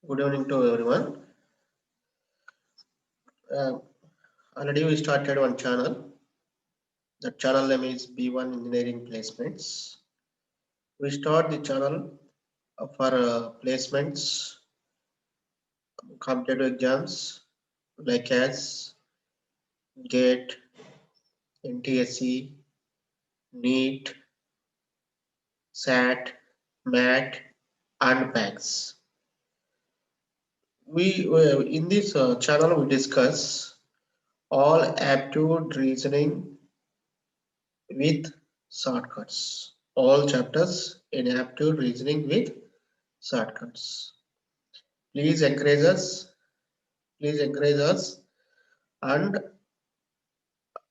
Good evening to everyone. Uh, Already we started one channel. The channel name is B1 Engineering Placements. We start the channel for placements, competitive exams like as GATE, NTSC, NEET, SAT, MAT, and PACS. We in this channel we discuss all aptitude reasoning with shortcuts. All chapters in aptitude reasoning with shortcuts. Please encourage us. Please encourage us and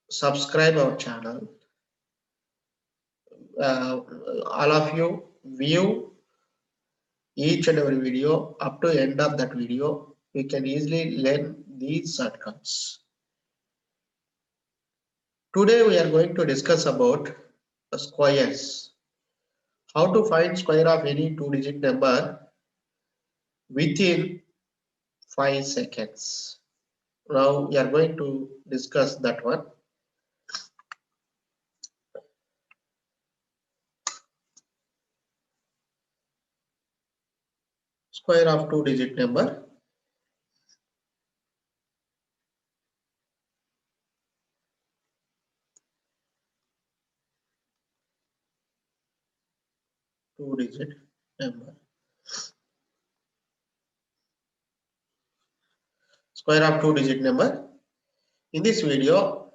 subscribe our channel. All of you view each and every video up to end of that video. We can easily learn these shortcuts. Today we are going to discuss about the squares. How to find square of any two-digit number within 5 seconds. Now we are going to discuss that one. Square of two-digit number. Two-digit number. Square of two-digit number. In this video,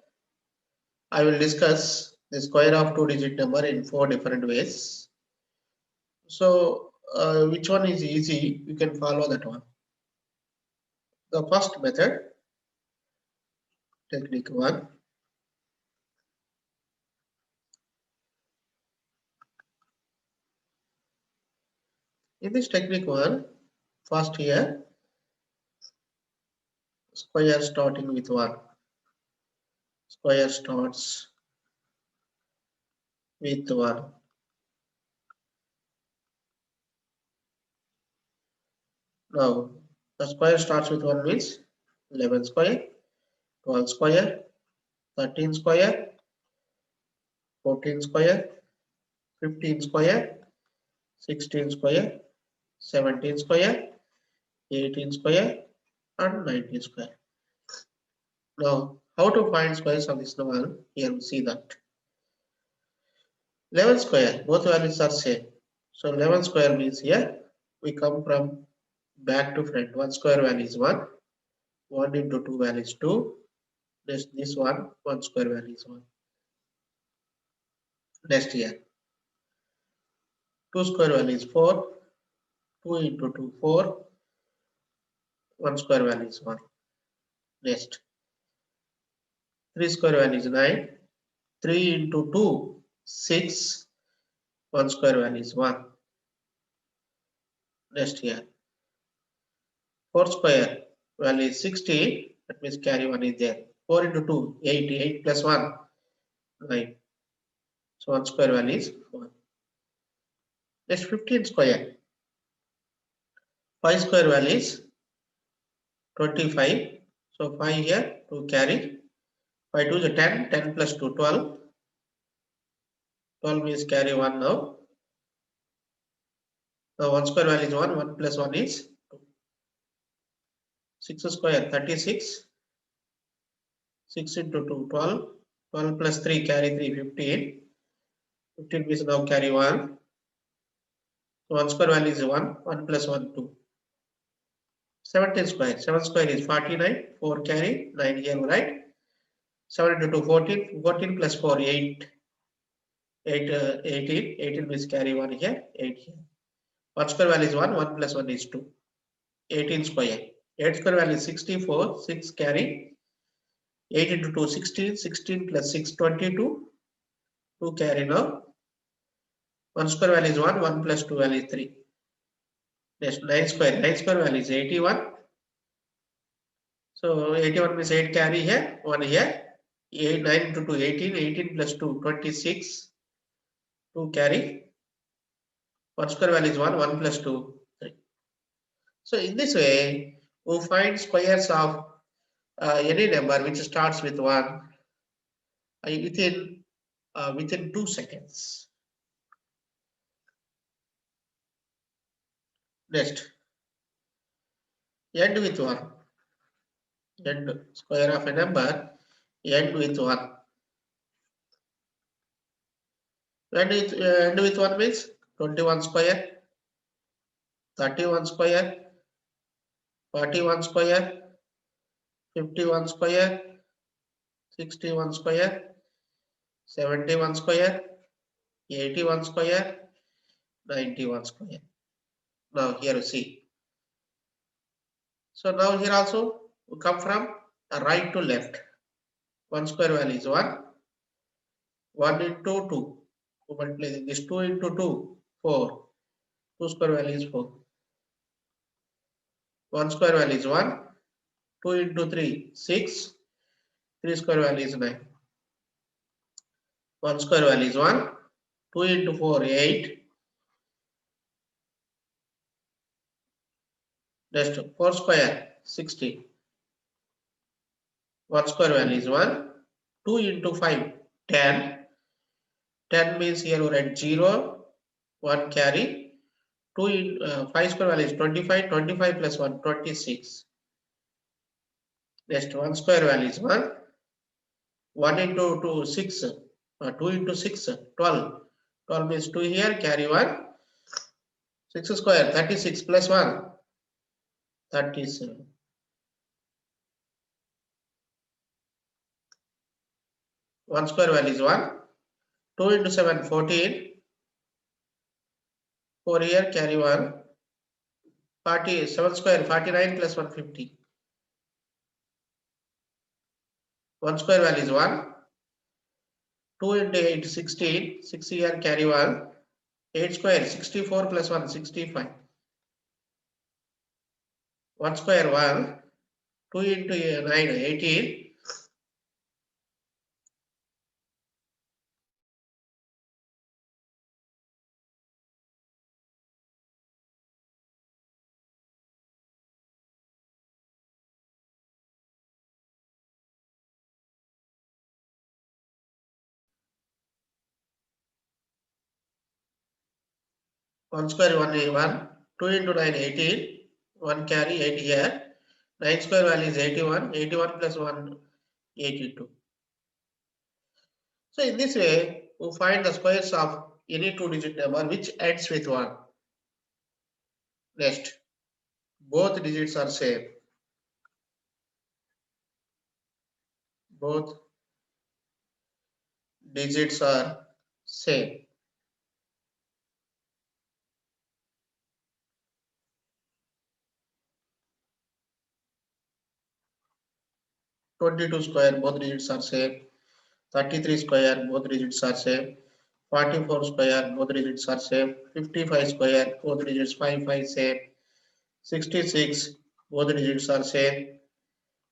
I will discuss the square of two-digit number in 4 different ways. So, which one is easy? You can follow that one. The first method, technique 1. In this technique 1, first here, square starting with 1. Square starts with 1. Now, the square starts with 1 means 11 square, 12 square, 13 square, 14 square, 15 square, 16 square, 17 square, 18 square, and 19 square. Now, how to find squares of this number? Here we see that 11 square, both values are same. So 11 square means here we come from back to front. 1 square value is 1. 1 into 2 value is 2. This one, 1 square value is 1. Next here, 2 square value is 4. 2 into 2, 4. 1 square value is 1. Next, 3 square value is 9. 3 into 2, 6. 1 square value is 1. Next here, 4 square value is 16. That means carry 1 is there. 4 into 2, 8. 8 plus 1, 9. So 1 square value is 1. Next, 15 square. 5 square value is 25. So 5 here to carry. 5 2 is 10. 10 plus 2, 12. 12 means carry 1 now. Now 1 square value is 1. 1 plus 1 is 2. 6 square 36. 6 into 2, 12. 12 plus 3, carry 3, 15. 15 means now carry 1. So 1 square value is 1. 1 plus 1, 2. 17 square. 7 square is 49. 4 carry. 9 here, right? 7 into 2, 14. 14 plus 4, 8. 18. 18 means carry 1 here. 8 here. 1 square value is 1. 1 plus 1 is 2. 18 square. 8 square value is 64. 6 carry. 8 into 2, 16. 16 plus 6, 22. 2 carry now. 1 square value is 1. 1 plus 2 value is 3. Next, 9 square. 9 square value is 81. So 81 means 8 carry here. 1 here. 8, 9 into 2, 18. 18 plus 2, 26. 2 carry. 1 square value is 1. 1 plus 2, 3. So in this way, we find squares of any number which starts with 1 within 2 seconds. Next, end with 1. End square of a number, end with 1. End with 1 means 21 square, 31 square, 41 square, 51 square, 61 square, 71 square, 81 square, 91 square. Now here you see. So now here also we come from right to left. 1 square value is 1. 1 into 2. We multiply this 2 into 2, 4. 2 square value is 4. 1 square value is 1. 2 into 3, 6. 3 square value is 9. 1 square value is 1. 2 into 4, 8. Next, 4 square, 60. 1 square value is 1. 2 into 5, 10. 10 means here we write 0, 1 carry. 5 square value is 25. 25 plus 1, 26. Next, 1 square value is 1. 1 into 2, 6. 2 into 6, 12. 12 means 2 here, carry 1. 6 square, 36 plus 1, 37. 1 square value is 1. 2 into 7, 14. 4 here, carry 1. 7 square, 49 plus 1, 50. 1 square value is 1. 2 into 8, 16. 6 here, carry 1. 8 square, 64 plus 1, 65. 1 square, 1. 2 into 9, 18. 1 square 1. 2 into 9, 18. 1 carry 8 here. 9 square value is 81. 81 plus 1, 82. So in this way, we find the squares of any 2-digit number which ends with 1. Next, both digits are same. Both digits are same. 22 square, both digits are same. 33 square, both digits are same. 44 square, both digits are same. 55 square, both digits 5 same. 66, both digits are same.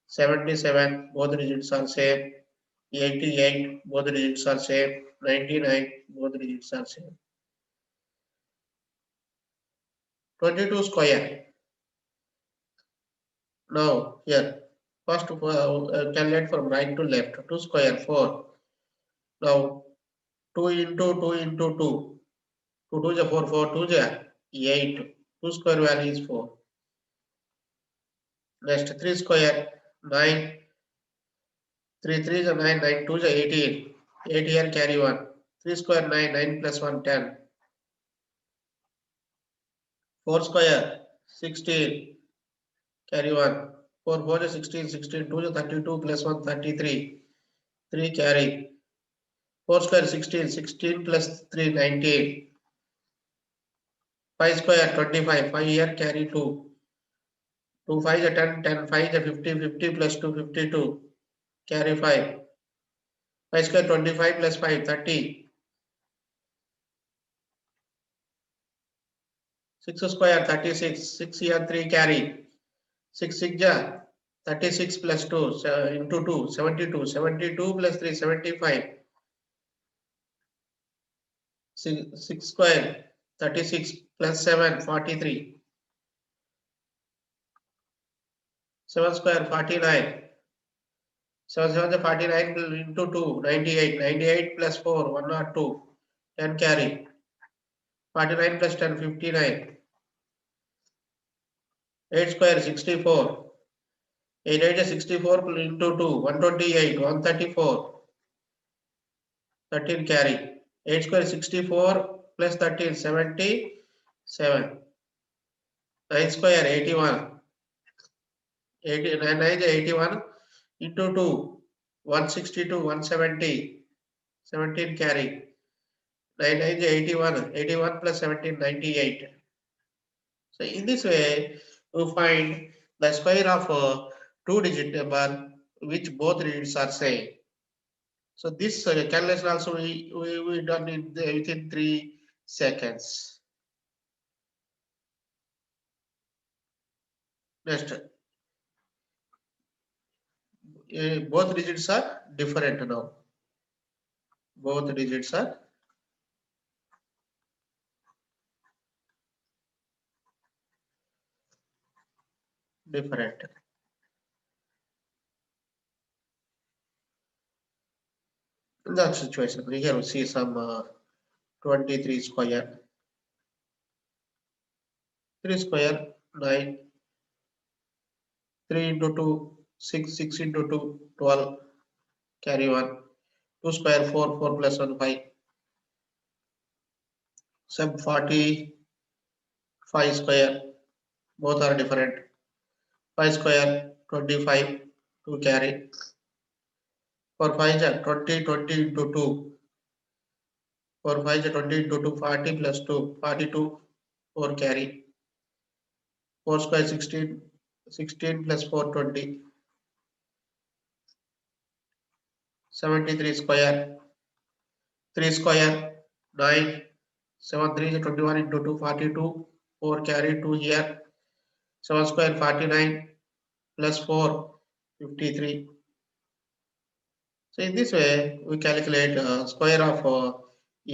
77, both digits are same. 88, both digits are same. 99, both digits are same. 22 square. Now here, first calculate from right to left. 2 square, 4. Now 2 into 2 into 2. 2 2 is 4, 4 2 is 8. 2 square value is 4. Next 3 square, 9. 3 3 is 9, 9 2 is 18. 8 here carry 1. 3 square 9, 9 plus 1 10. 4 square 16, carry 1. 4 4 is 16, 16 2 is 32 plus 1 33. 3 carry. 4 square 16, 16 plus 3 19. 5 square 25, 5 here carry 2. 2 5 is 10, 10 5 is 50, 50 plus 2 52. Carry 5. 5 square 25 plus 5 30. 6 square 36. 6 here 3 carry. 6 6 ja 36 plus 2 into 2 72. 72 plus 3 75. 6 square 36 plus 7 43. 7 square 49. 7 7 49 into 2, 98. 98 plus 4, 102. 10 carry. 49 plus 10, 59. 8 square 64. 8 8 is 64 into 2, 128. 134. 13 carry. 8 square 64 plus 13, 77. 9 square 81. 9 is 81 into 2, 162, 170. 17 carry. 9 is 81. 81 plus 17, 98. So in this way, we find the square of a two-digit number which both digits are same. So this calculation also we done in within 3 seconds. Next, both digits are different now. Both digits are different. In that situation, here we see some 23 square. 3 square 9. 3 into 2 6. 6 into 2 12. Carry 1. 2 square 4. 4 plus 1 5. Sub 45 square. Both are different. 5 square 25. 2 carry. For 5 is 20. 20 into 2. For 5 is 20 into 2. 40 plus 2. 42. 4 carry. 4 square 16. 16 plus 4 20. 73 square. 3 square 9. 7 3 is 21 into 2. 42. 4 carry 2 here. 7 square 49 plus 4 53. So in this way we calculate square of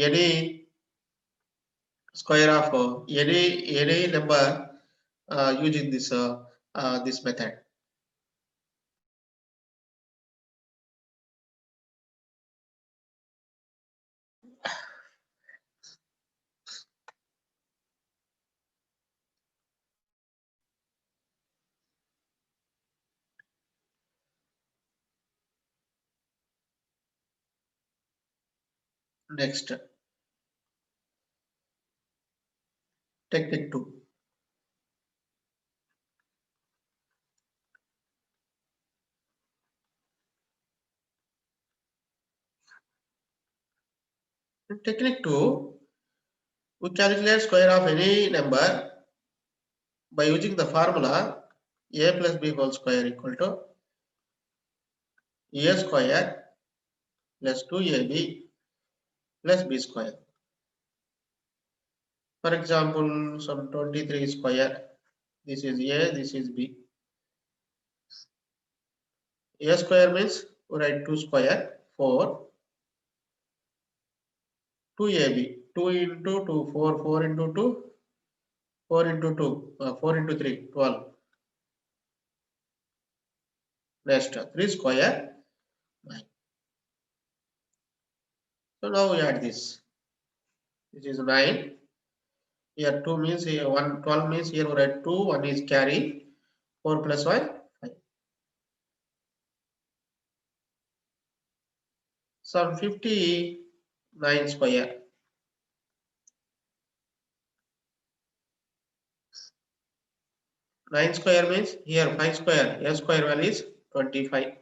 any any number using this method. Next, technique 2. In technique 2, we calculate square of any number by using the formula a plus b whole square equal to a square plus 2ab plus b square. For example, some 23 square. This is a, this is b. A square means we write 2 square 4. 2ab 2 into 2 4 4 into 2 4 into 2 4 into 3 12. Next 3 square 9. So now we add this. This is 9. Here 2 means here 1 12 means here we write 2 1 is carry 4 plus 1 5. Some 59 square. 9 square means here 5 square. A square value is 25.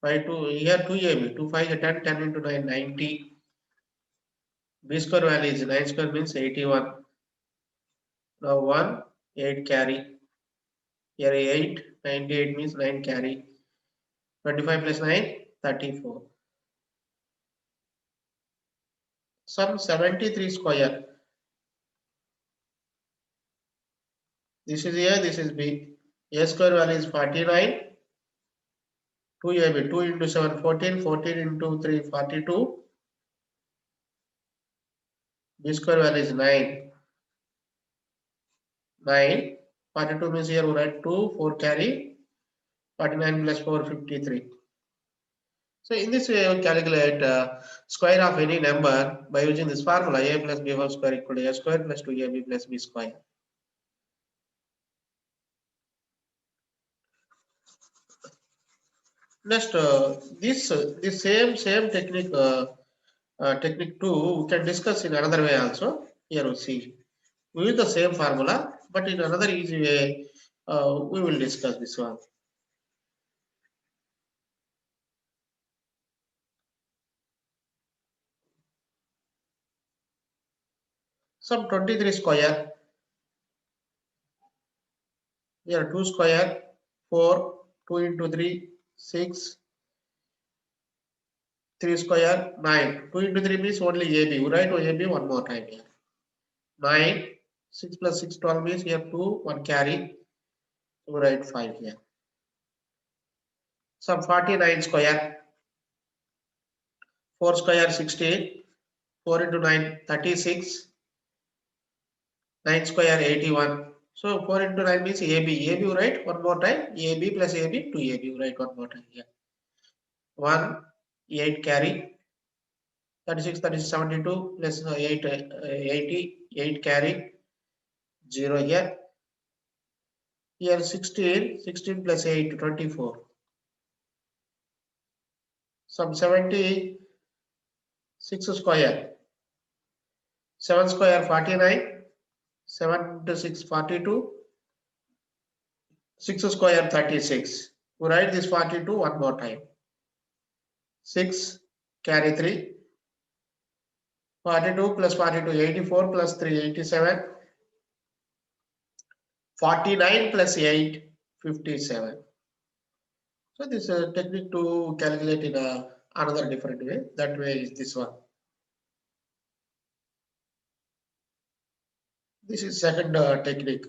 5 2 here 2ab 2 5 is 10 10 into 9 90. B square value is 9 square means 81. Now 1 8 carry. Here 8 98 means 9 carry. 25 plus 9 34. Some 73 square. This is A, this is B. A square value is 49. 2ab 2 into 7 14. 14 into 3 42. B square value is 9. 9. 42 means here we write 2, 4 carry, 49 plus 4, 53. So in this way, we calculate square of any number by using this formula: a plus b whole square equal to a square plus 2ab plus b square. Next, this same technique technique 2 we can discuss in another way also. Here we see we use the same formula, but in another easy way we will discuss this one. Some 23 square, here 2 square, 4, 2 into 3, 6, 3 square, 9. 2 into 3 means only AB. We write AB one more time here. 9, 6 plus 6, 12 means here 2, 1 carry. We write 5 here. Some 49 square, 4 square, 16, 4 into 9, 36, 9 square, 81. So 4 into 9 means AB. AB we write one more time. AB plus AB, 2AB. We write one more time here. 1, 8 carry. 36, 36, 72 plus 8, 80, 8 carry, 0 here. Here 16, 16 plus 8, 24. Some 76 square. 7 square, 49. 7 to 6, 42. 6 square, 36. We write this 42 one more time. 6 carry 3. 42 plus 42, 84 plus 3, 87. 49 plus 8, 57. So this technique to calculate in another different way. That way is this one. This is second technique.